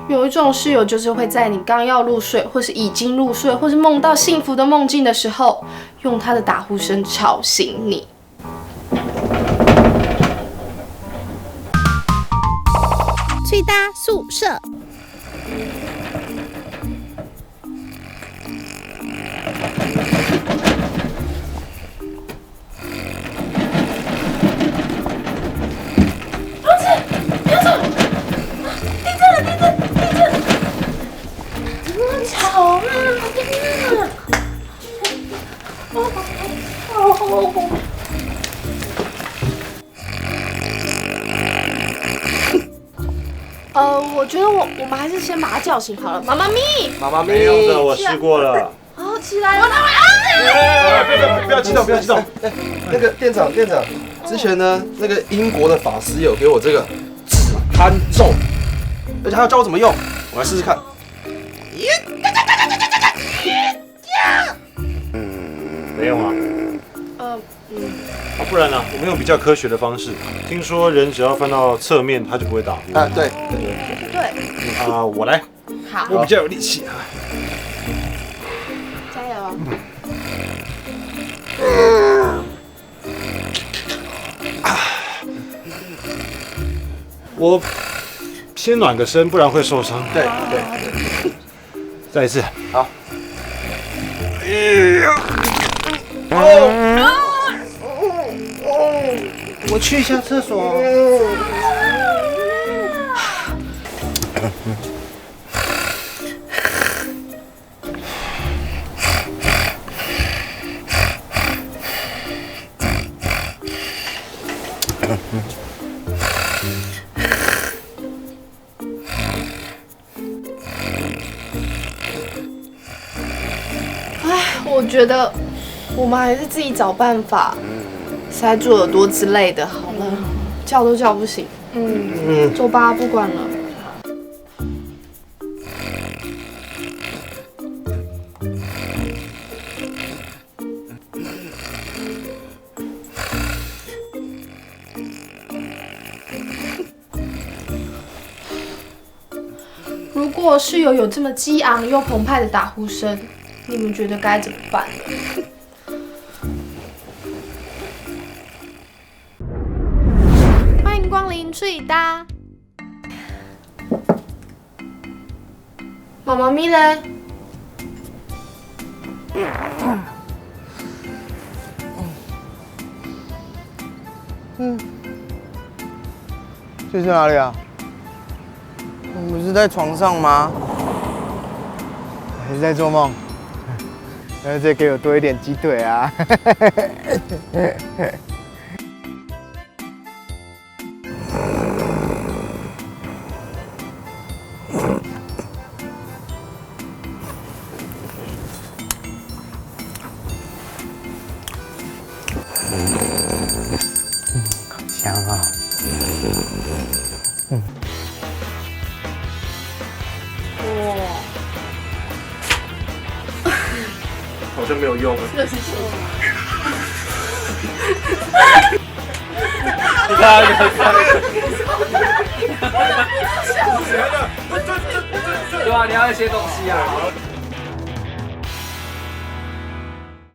有一种室友就是会在你刚要入睡，或是已经入睡，或是梦到幸福的梦境的时候，用他的打呼声吵醒你。最大宿舍。我觉得我们还是先把他叫醒好了。妈妈咪，妈妈咪，没用的，我试过了。好，起来了。不要激动，不要激动。那个店长，之前呢，那个英国的法师有给我这个止鼾咒，而且还要教我怎么用，我来试试看。没用啊。不然呢？我们用比较科学的方式。听说人只要翻到侧面，他就不会打呼。啊，对。啊，我来。好，我比较有力气啊。加油。我先暖个身，不然会受伤。对。再一次。好。我去一下厕所。我觉得我们还是自己找办法塞住耳朵之类的好了，叫都叫不醒。走吧，不管了。如果室友有这么激昂又澎湃的打呼声，你们觉得该怎么办呢？欢迎光临最大。妈妈咪嘞？这是哪里啊？我不是在床上吗？还是在做梦？然后再给我多一点鸡腿啊！好香啊！好像没有用。这是什么？你看，对啊，你要一些东西啊。